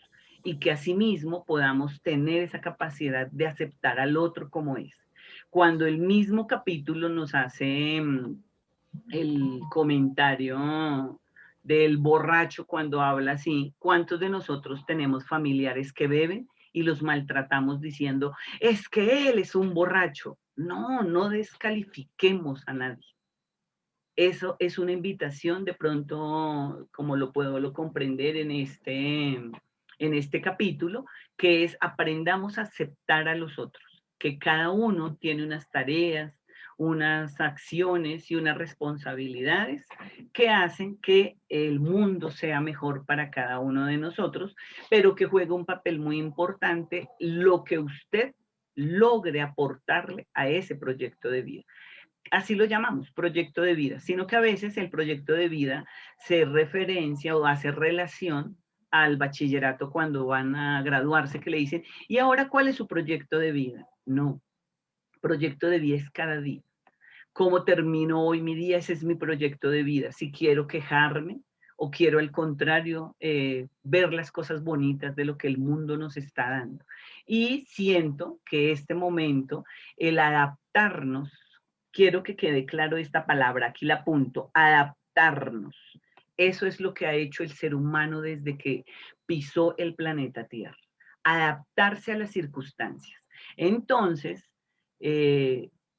y que asimismo podamos tener esa capacidad de aceptar al otro como es. Cuando el mismo capítulo nos hace el comentario del borracho cuando habla así, ¿cuántos de nosotros tenemos familiares que beben y los maltratamos diciendo, es que él es un borracho? No, no descalifiquemos a nadie. Eso es una invitación de pronto, como lo puedo comprender en este capítulo, que es aprendamos a aceptar a los otros, que cada uno tiene unas tareas, unas acciones y unas responsabilidades que hacen que el mundo sea mejor para cada uno de nosotros, pero que juega un papel muy importante lo que usted logre aportarle a ese proyecto de vida. Así lo llamamos, proyecto de vida, sino que a veces el proyecto de vida se referencia o hace relación al bachillerato cuando van a graduarse, que le dicen, ¿y ahora cuál es su proyecto de vida? No, proyecto de vida es cada día. ¿Cómo termino hoy mi día? Ese es mi proyecto de vida. Si quiero quejarme o quiero al contrario ver las cosas bonitas de lo que el mundo nos está dando. Y siento que este momento, el adaptarnos, quiero que quede claro esta palabra, aquí la apunto, adaptarnos. Eso es lo que ha hecho el ser humano desde que pisó el planeta Tierra, adaptarse a las circunstancias. Entonces,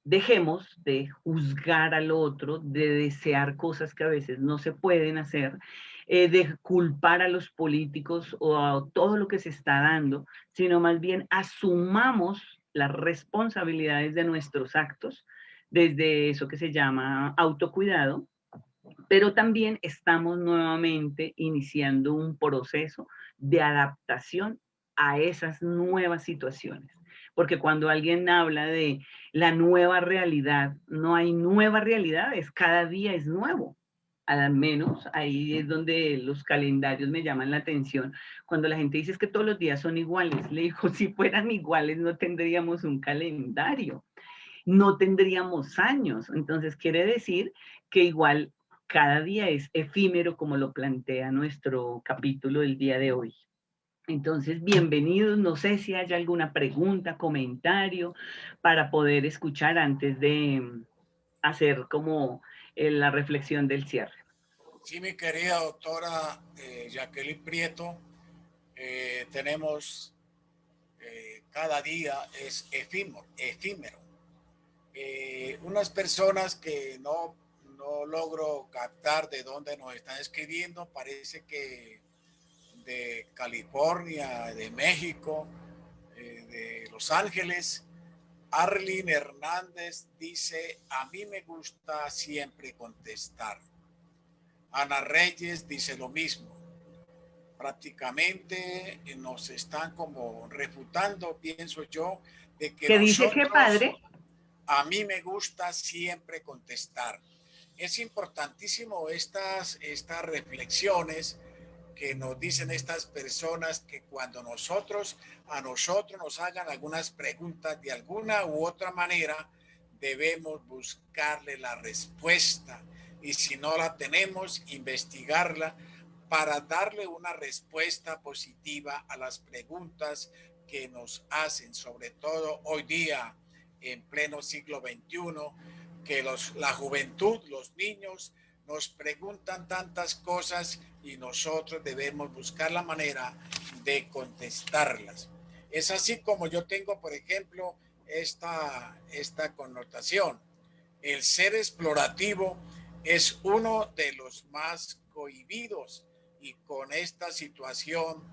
dejemos de juzgar al otro, de desear cosas que a veces no se pueden hacer, de culpar a los políticos o a todo lo que se está dando, sino más bien asumamos las responsabilidades de nuestros actos desde eso que se llama autocuidado, pero también estamos nuevamente iniciando un proceso de adaptación a esas nuevas situaciones. Porque cuando alguien habla de la nueva realidad, no hay nueva realidad, es cada día es nuevo. Al menos ahí es donde los calendarios me llaman la atención. Cuando la gente dice que todos los días son iguales, le digo, si fueran iguales no tendríamos un calendario, no tendríamos años. Entonces quiere decir que igual cada día es efímero como lo plantea nuestro capítulo del día de hoy. Entonces, bienvenidos. No sé si hay alguna pregunta, comentario para poder escuchar antes de hacer como la reflexión del cierre. Sí, mi querida doctora Jacqueline Prieto, tenemos cada día es efímero. Unas personas que no logro captar de dónde nos están escribiendo, parece que de California, de México, de Los Ángeles. Arlene Hernández dice, a mí me gusta siempre contestar. Ana Reyes dice lo mismo. Prácticamente nos están como refutando, pienso yo, de que ¿Qué dice qué nosotros, padre? a mí me gusta siempre contestar. Es importantísimo estas reflexiones que nos dicen estas personas, que cuando a nosotros nos hagan algunas preguntas de alguna u otra manera, debemos buscarle la respuesta, y si no la tenemos, investigarla para darle una respuesta positiva a las preguntas que nos hacen, sobre todo hoy día en pleno siglo XXI, que la juventud, los niños, nos preguntan tantas cosas y nosotros debemos buscar la manera de contestarlas. Es así como yo tengo, por ejemplo, esta connotación. El ser explorativo es uno de los más cohibidos y con esta situación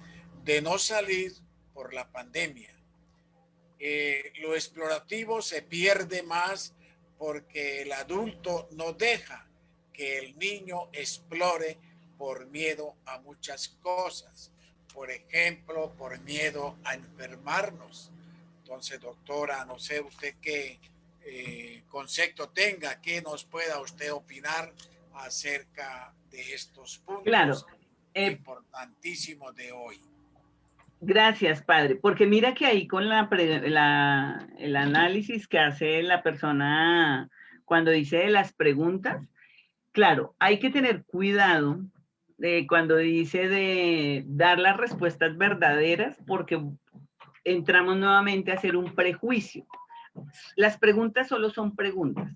de no salir por la pandemia. Lo explorativo se pierde más porque el adulto no deja que el niño explore por miedo a muchas cosas. Por ejemplo, por miedo a enfermarnos. Entonces, doctora, no sé usted qué concepto tenga, qué nos pueda usted opinar acerca de estos Claro. puntos importantísimos de hoy. Gracias, padre, porque mira que ahí con el análisis que hace la persona cuando dice de las preguntas, claro, hay que tener cuidado cuando dice de dar las respuestas verdaderas, porque entramos nuevamente a hacer un prejuicio. Las preguntas solo son preguntas.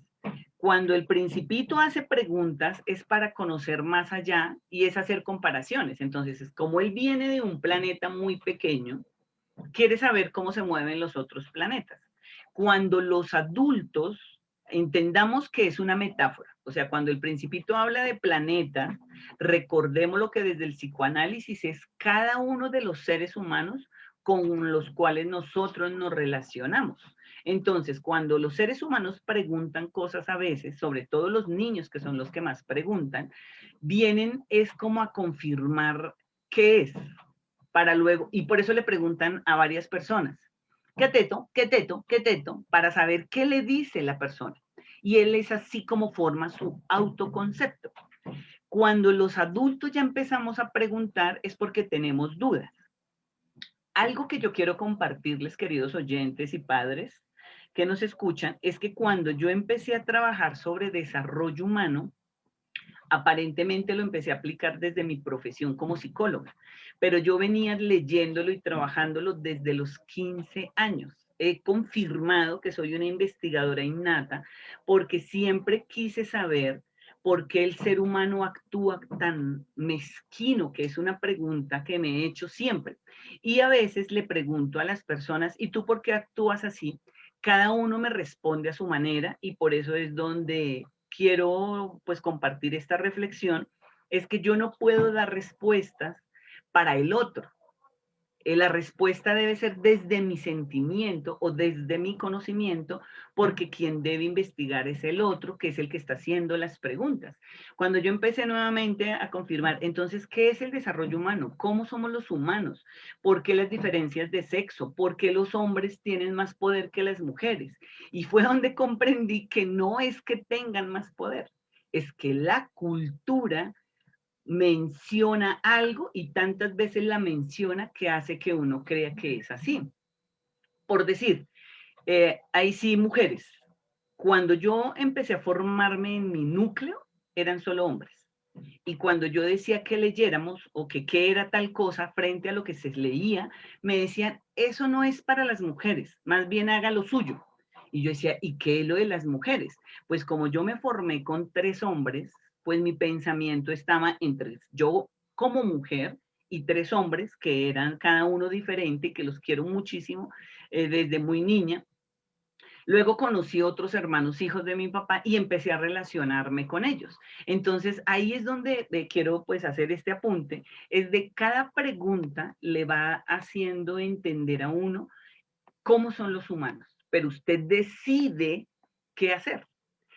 Cuando el principito hace preguntas es para conocer más allá y es hacer comparaciones. Entonces, como él viene de un planeta muy pequeño, quiere saber cómo se mueven los otros planetas. Cuando los adultos entendamos que es una metáfora, o sea, cuando el principito habla de planetas, recordemos lo que desde el psicoanálisis es cada uno de los seres humanos con los cuales nosotros nos relacionamos. Entonces, cuando los seres humanos preguntan cosas a veces, sobre todo los niños que son los que más preguntan, vienen es como a confirmar qué es, para luego, y por eso le preguntan a varias personas, ¿qué teto? ¿Qué teto? ¿Qué teto? Para saber qué le dice la persona. Y él es así como forma su autoconcepto. Cuando los adultos ya empezamos a preguntar es porque tenemos dudas. Algo que yo quiero compartirles, queridos oyentes y padres que nos escuchan, es que cuando yo empecé a trabajar sobre desarrollo humano, aparentemente lo empecé a aplicar desde mi profesión como psicóloga, pero yo venía leyéndolo y trabajándolo desde los 15 años. He confirmado que soy una investigadora innata porque siempre quise saber por qué el ser humano actúa tan mezquino, que es una pregunta que me he hecho siempre. Y a veces le pregunto a las personas, ¿y tú por qué actúas así? Cada uno me responde a su manera y por eso es donde quiero pues compartir esta reflexión, es que yo no puedo dar respuestas para el otro. La respuesta debe ser desde mi sentimiento o desde mi conocimiento, porque quien debe investigar es el otro, que es el que está haciendo las preguntas. Cuando yo empecé nuevamente a confirmar, entonces, ¿qué es el desarrollo humano? ¿Cómo somos los humanos? ¿Por qué las diferencias de sexo? ¿Por qué los hombres tienen más poder que las mujeres? Y fue donde comprendí que no es que tengan más poder, es que la cultura menciona algo y tantas veces la menciona que hace que uno crea que es así. Por decir, ahí sí, mujeres. Cuando yo empecé a formarme en mi núcleo, eran solo hombres. Y cuando yo decía que leyéramos o que qué era tal cosa frente a lo que se leía, me decían, eso no es para las mujeres, más bien haga lo suyo. Y yo decía, ¿y qué es lo de las mujeres? Pues como yo me formé con 3 hombres, pues mi pensamiento estaba entre yo como mujer y 3 hombres que eran cada uno diferente, que los quiero muchísimo desde muy niña. Luego conocí otros hermanos hijos de mi papá y empecé a relacionarme con ellos. Entonces ahí es donde quiero pues hacer este apunte, es de cada pregunta le va haciendo entender a uno cómo son los humanos, pero usted decide qué hacer.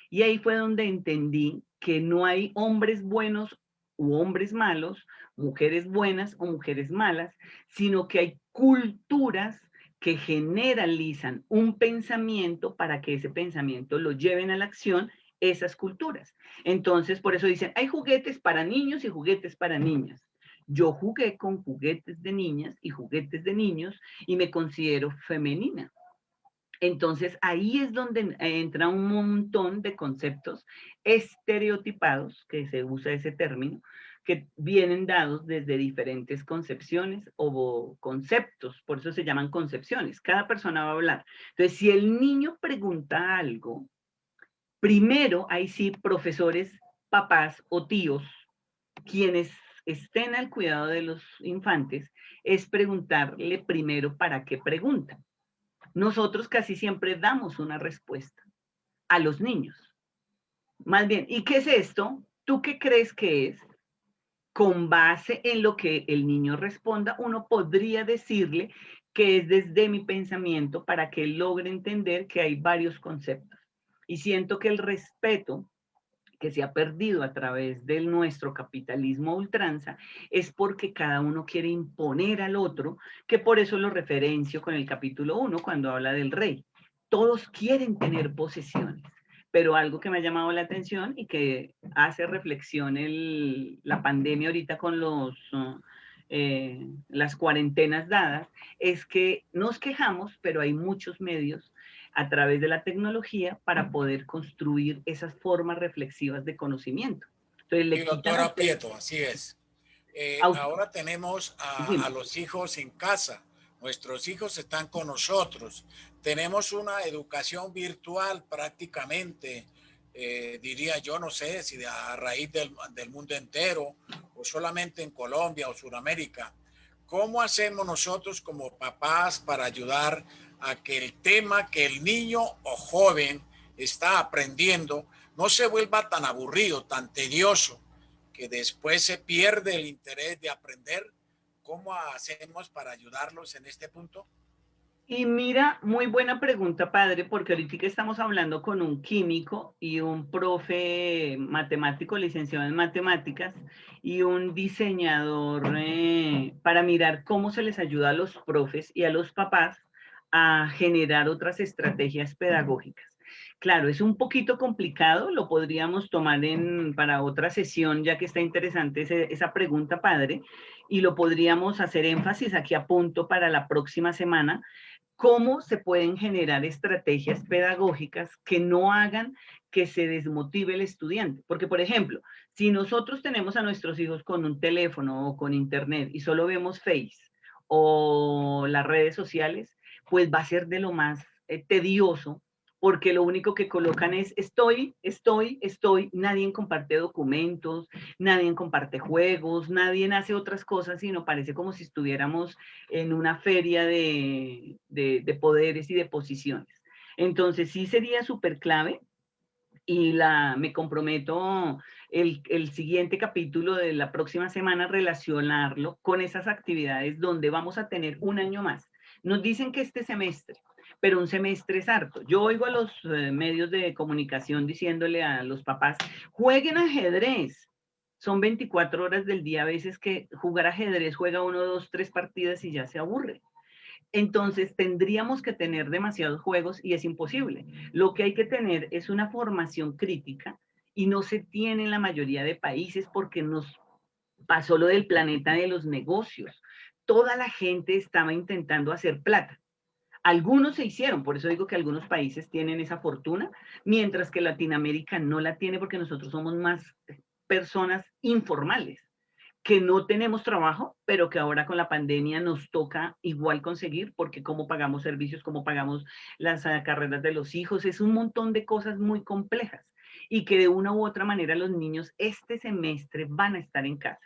Y ahí fue donde entendí que no hay hombres buenos u hombres malos, mujeres buenas o mujeres malas, sino que hay culturas que generalizan un pensamiento para que ese pensamiento lo lleven a la acción esas culturas. Entonces, por eso dicen, hay juguetes para niños y juguetes para niñas. Yo jugué con juguetes de niñas y juguetes de niños y me considero femenina. Entonces ahí es donde entra un montón de conceptos estereotipados, que se usa ese término, que vienen dados desde diferentes concepciones o conceptos, por eso se llaman concepciones. Cada persona va a hablar. Entonces, si el niño pregunta algo, primero, ahí sí, profesores, papás o tíos, quienes estén al cuidado de los infantes, es preguntarle primero para qué preguntan. Nosotros casi siempre damos una respuesta a los niños. Más bien, ¿y qué es esto? ¿Tú qué crees que es? Con base en lo que el niño responda, uno podría decirle que es desde mi pensamiento para que él logre entender que hay varios conceptos. Y siento que el respeto que se ha perdido a través de nuestro capitalismo a ultranza es porque cada uno quiere imponer al otro, que por eso lo referencio con el capítulo 1 cuando habla del rey. Todos quieren tener posesiones, pero algo que me ha llamado la atención y que hace reflexión la pandemia ahorita con las cuarentenas dadas, es que nos quejamos, pero hay muchos medios a través de la tecnología para poder construir esas formas reflexivas de conocimiento. Entonces Y le quitan a doctora usted, Prieto, así es. a usted Ahora tenemos a dime, los hijos en casa. Nuestros hijos están con nosotros. Tenemos una educación virtual prácticamente, diría yo, no sé si a raíz del mundo entero o solamente en Colombia o Sudamérica. ¿Cómo hacemos nosotros como papás para ayudar a que el tema que el niño o joven está aprendiendo no se vuelva tan aburrido, tan tedioso, que después se pierde el interés de aprender? ¿Cómo hacemos para ayudarlos en este punto? y mira, muy buena pregunta, padre, porque ahorita que estamos hablando con un químico y un profe matemático, licenciado en matemáticas, y un diseñador para mirar cómo se les ayuda a los profes y a los papás a generar otras estrategias pedagógicas. Claro, es un poquito complicado, lo podríamos tomar para otra sesión, ya que está interesante esa pregunta, padre, y lo podríamos hacer énfasis aquí a punto para la próxima semana, cómo se pueden generar estrategias pedagógicas que no hagan que se desmotive el estudiante. Porque, por ejemplo, si nosotros tenemos a nuestros hijos con un teléfono o con internet y solo vemos Face o las redes sociales, pues va a ser de lo más tedioso, porque lo único que colocan es estoy, nadie comparte documentos, nadie comparte juegos, nadie hace otras cosas, sino parece como si estuviéramos en una feria de poderes y de posiciones. Entonces sí sería súper clave y me comprometo el siguiente capítulo de la próxima semana relacionarlo con esas actividades donde vamos a tener un año más. Nos dicen que este semestre, pero un semestre es harto. Yo oigo a los medios de comunicación diciéndole a los papás, jueguen ajedrez. Son 24 horas del día, a veces que jugar ajedrez juega uno, dos, tres partidas y ya se aburre. Entonces tendríamos que tener demasiados juegos y es imposible. Lo que hay que tener es una formación crítica y no se tiene en la mayoría de países porque nos pasó lo del planeta de los negocios. Toda la gente estaba intentando hacer plata. Algunos se hicieron, por eso digo que algunos países tienen esa fortuna, mientras que Latinoamérica no la tiene porque nosotros somos más personas informales que no tenemos trabajo, pero que ahora con la pandemia nos toca igual conseguir, porque cómo pagamos servicios, cómo pagamos las carreras de los hijos, es un montón de cosas muy complejas y que de una u otra manera los niños este semestre van a estar en casa.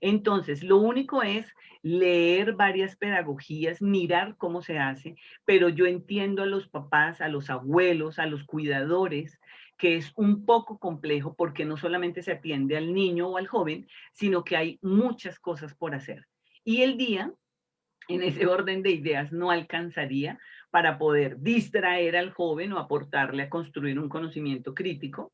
Entonces, lo único es leer varias pedagogías, mirar cómo se hace, pero yo entiendo a los papás, a los abuelos, a los cuidadores, que es un poco complejo porque no solamente se atiende al niño o al joven, sino que hay muchas cosas por hacer. Y el día, en ese orden de ideas, no alcanzaría para poder distraer al joven o aportarle a construir un conocimiento crítico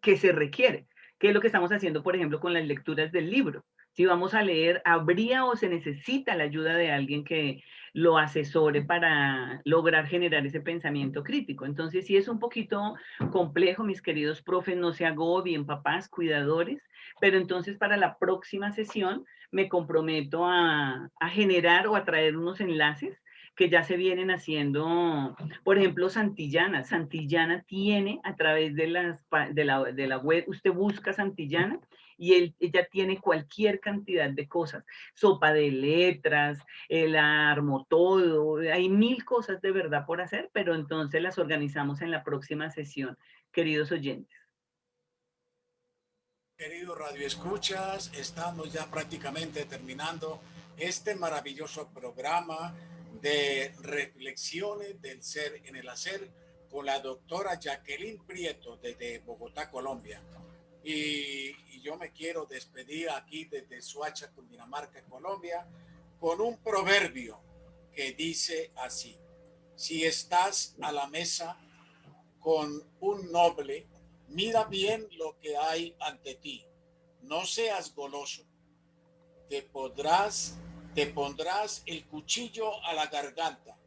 que se requiere, que es lo que estamos haciendo, por ejemplo, con las lecturas del libro. Si vamos a leer, habría o se necesita la ayuda de alguien que lo asesore para lograr generar ese pensamiento crítico. Entonces, sí es un poquito complejo, mis queridos profes, no se agobien, papás, cuidadores, pero entonces para la próxima sesión me comprometo a generar o a traer unos enlaces que ya se vienen haciendo. Por ejemplo, Santillana. Santillana tiene a través de la web, usted busca Santillana y ella tiene cualquier cantidad de cosas. Sopa de letras, el armo todo, hay mil cosas de verdad por hacer, pero entonces las organizamos en la próxima sesión, queridos oyentes. Queridos Radio Escuchas, estamos ya prácticamente terminando este maravilloso programa de reflexiones del ser en el hacer con la doctora Jacqueline Prieto desde Bogotá, Colombia. Y yo me quiero despedir aquí desde Soacha, Cundinamarca, Colombia, con un proverbio que dice así: si estás a la mesa con un noble, mira bien lo que hay ante ti. No seas goloso. Te pondrás el cuchillo a la garganta.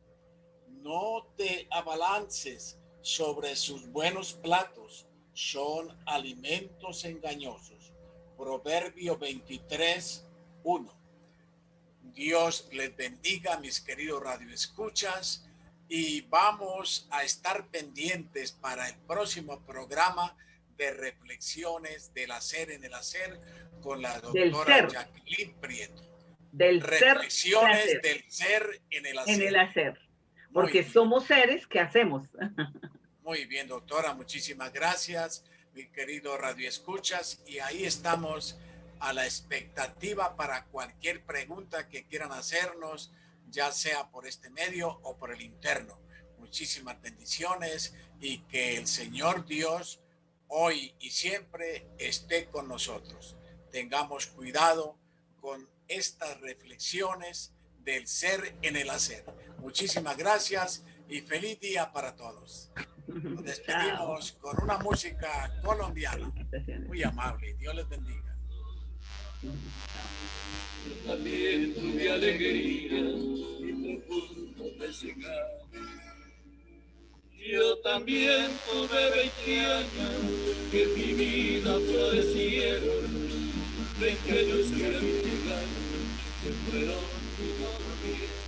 No te abalances sobre sus buenos platos. Son alimentos engañosos. Proverbio 23:1. Dios les bendiga, mis queridos radioescuchas, y vamos a estar pendientes para el próximo programa de reflexiones del hacer en el hacer con la doctora Jacqueline Prieto. Reflexiones del ser en el hacer. En el hacer, porque somos seres que hacemos. Muy bien, doctora, muchísimas gracias, mi querido radioescuchas, y ahí estamos a la expectativa para cualquier pregunta que quieran hacernos, ya sea por este medio o por el interno. Muchísimas bendiciones y que el Señor Dios hoy y siempre esté con nosotros. Tengamos cuidado con estas reflexiones del ser en el hacer. Muchísimas gracias y feliz día para todos. Nos despedimos con una música colombiana muy amable. Dios les bendiga. Aliento de alegría y profundo desengaño. Yo también tuve 20 años que en mi vida florecieron, 20 años que a mi llegar se fueron y no volvieron.